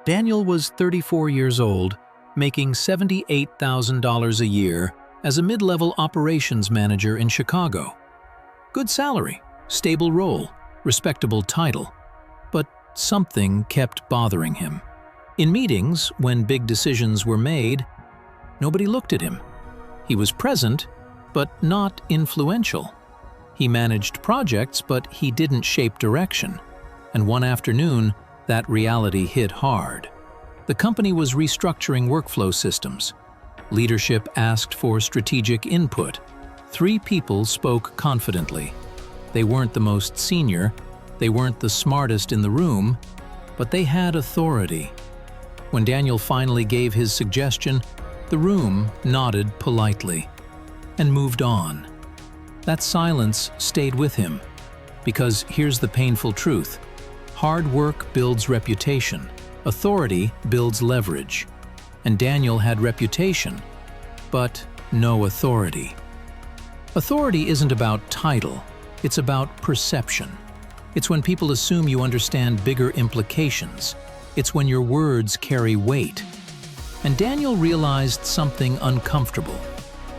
Daniel was 34 years old, making $78,000 a year as a mid-level operations manager in Chicago. Good salary, stable role, respectable title, but something kept bothering him. In meetings, when big decisions were made, nobody looked at him. He was present, but not influential. He managed projects, but he didn't shape direction. And one afternoon, that reality hit hard. The company was restructuring workflow systems. Leadership asked for strategic input. 3 people spoke confidently. They weren't the most senior, they weren't the smartest in the room, but they had authority. When Daniel finally gave his suggestion, the room nodded politely and moved on. That silence stayed with him, because here's the painful truth. Hard work builds reputation. Authority builds leverage. And Daniel had reputation, but no authority. Authority isn't about title, it's about perception. It's when people assume you understand bigger implications. It's when your words carry weight. And Daniel realized something uncomfortable.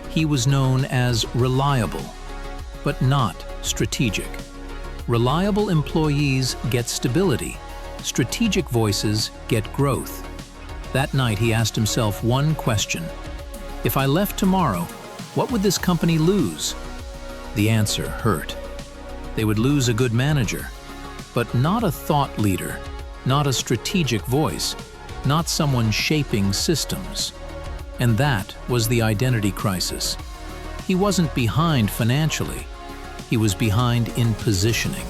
He was known as reliable, but not strategic. Reliable employees get stability. Strategic voices get growth. That night he asked himself one question. If I left tomorrow, what would this company lose? The answer hurt. They would lose a good manager, but not a thought leader, not a strategic voice, not someone shaping systems. And that was the identity crisis. He wasn't behind financially. He was behind in positioning.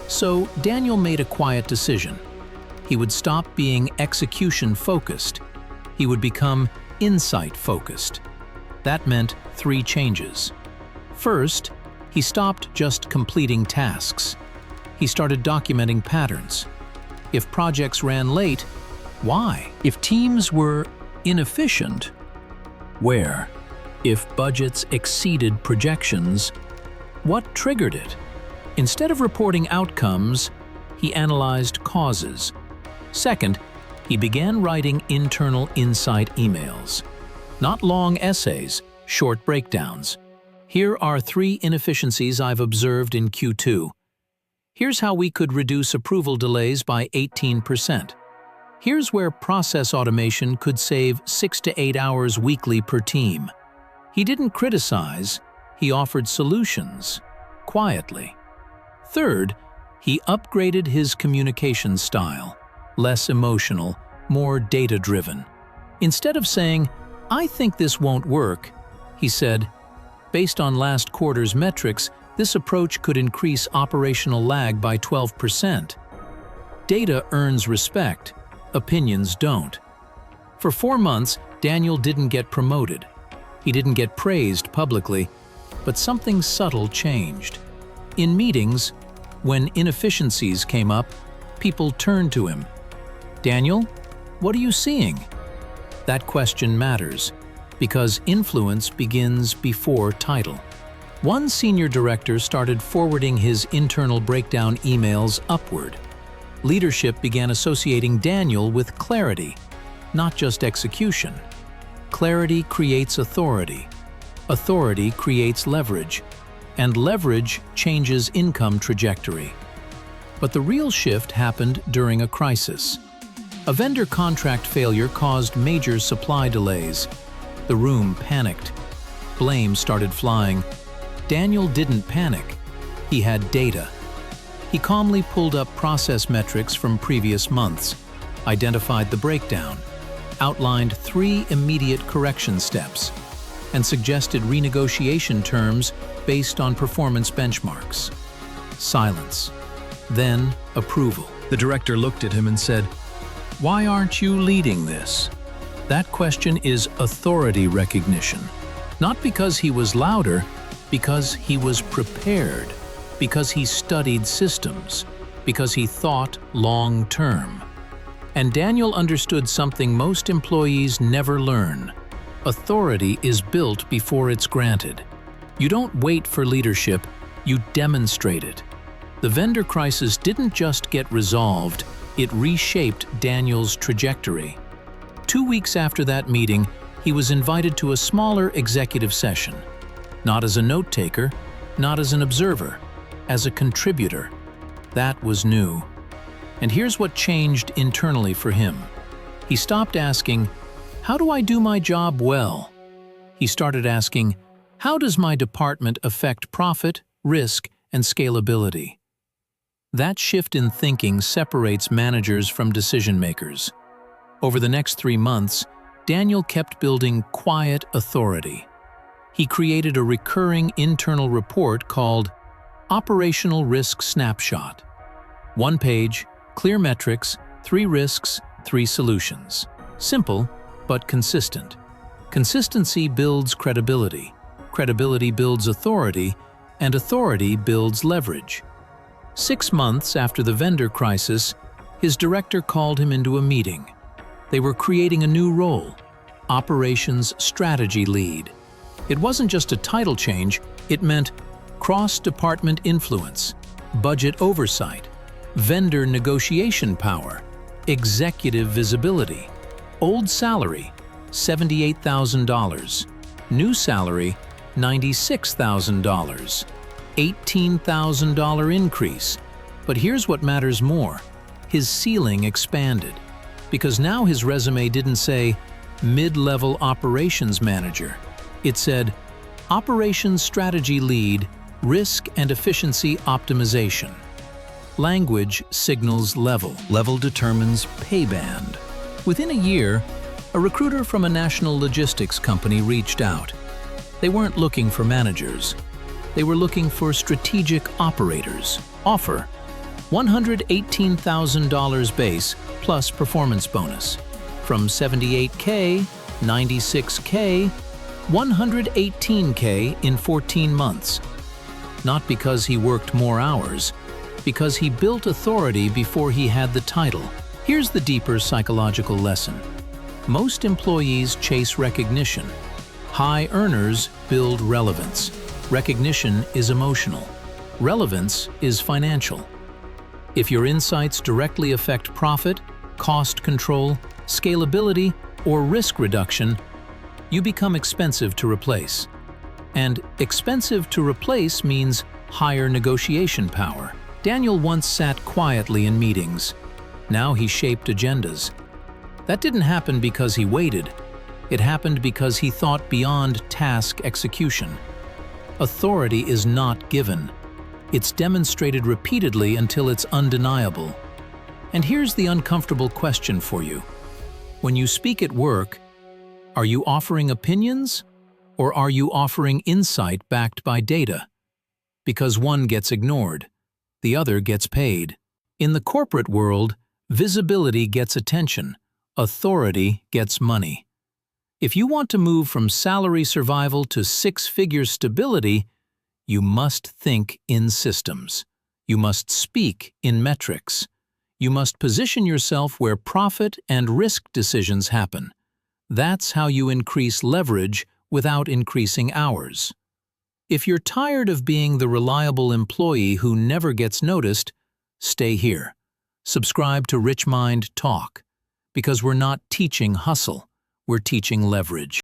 So Daniel made a quiet decision. He would stop being execution-focused. He would become insight-focused. That meant 3 changes. First, he stopped just completing tasks. He started documenting patterns. If projects ran late, why? If teams were inefficient, where? If budgets exceeded projections, what triggered it? Instead of reporting outcomes, he analyzed causes. Second, he began writing internal insight emails. Not long essays, short breakdowns. Here are 3 inefficiencies I've observed in Q2. Here's how we could reduce approval delays by 18%. Here's where process automation could save 6 to 8 hours weekly per team. He didn't criticize, he offered solutions, quietly. Third, he upgraded his communication style, less emotional, more data-driven. Instead of saying, "I think this won't work," he said, "Based on last quarter's metrics, this approach could increase operational lag by 12%. Data earns respect, opinions don't." For 4 months, Daniel didn't get promoted. He didn't get praised publicly, but something subtle changed. In meetings, when inefficiencies came up, people turned to him. "Daniel, what are you seeing?" That question matters, because influence begins before title. One senior director started forwarding his internal breakdown emails upward. Leadership began associating Daniel with clarity, not just execution. Clarity creates authority. Authority creates leverage. And leverage changes income trajectory. But the real shift happened during a crisis. A vendor contract failure caused major supply delays. The room panicked. Blame started flying. Daniel didn't panic. He had data. He calmly pulled up process metrics from previous months, identified the breakdown, outlined 3 immediate correction steps, and suggested renegotiation terms based on performance benchmarks. Silence. Then approval. The director looked at him and said, "Why aren't you leading this?" That question is authority recognition. Not because he was louder, because he was prepared, because he studied systems, because he thought long-term. And Daniel understood something most employees never learn. Authority is built before it's granted. You don't wait for leadership, you demonstrate it. The vendor crisis didn't just get resolved, It reshaped Daniel's trajectory. 2 weeks after that meeting, he was invited to a smaller executive session. Not as a note-taker, not as an observer, as a contributor. That was new. And here's what changed internally for him. He stopped asking, "How do I do my job well?" He started asking, "How does my department affect profit, risk, and scalability?" That shift in thinking separates managers from decision-makers. Over the next 3 months, Daniel kept building quiet authority. He created a recurring internal report called Operational Risk Snapshot. 1 page, clear metrics, 3 risks, 3 solutions. Simple, but consistent. Consistency builds credibility. Credibility builds authority, and authority builds leverage. 6 months after the vendor crisis, his director called him into a meeting. They were creating a new role, Operations Strategy Lead. It wasn't just a title change, it meant cross-department influence, budget oversight, vendor negotiation power, executive visibility. Old salary, $78,000. New salary, $96,000. $18,000 increase. But here's what matters more. His ceiling expanded. Because now his resume didn't say mid-level operations manager. It said Operations Strategy Lead, Risk and Efficiency Optimization. Language signals level. Level determines pay band. Within a year, a recruiter from a national logistics company reached out. They weren't looking for managers. They were looking for strategic operators. Offer: $118,000 base plus performance bonus. From $78K, $96K, $118K in 14 months. Not because he worked more hours, because he built authority before he had the title. Here's the deeper psychological lesson. Most employees chase recognition. High earners build relevance. Recognition is emotional. Relevance is financial. If your insights directly affect profit, cost control, scalability, or risk reduction, you become expensive to replace. And expensive to replace means higher negotiation power. Daniel once sat quietly in meetings. Now he shaped agendas. That didn't happen because he waited. It happened because he thought beyond task execution. Authority is not given. It's demonstrated repeatedly until it's undeniable. And here's the uncomfortable question for you. When you speak at work, are you offering opinions, or are you offering insight backed by data? Because one gets ignored, the other gets paid. In the corporate world, visibility gets attention, authority gets money. If you want to move from salary survival to 6-figure stability, you must think in systems. You must speak in metrics. You must position yourself where profit and risk decisions happen. That's how you increase leverage without increasing hours. If you're tired of being the reliable employee who never gets noticed, stay here. Subscribe to Rich Mind Talk, because we're not teaching hustle, we're teaching leverage.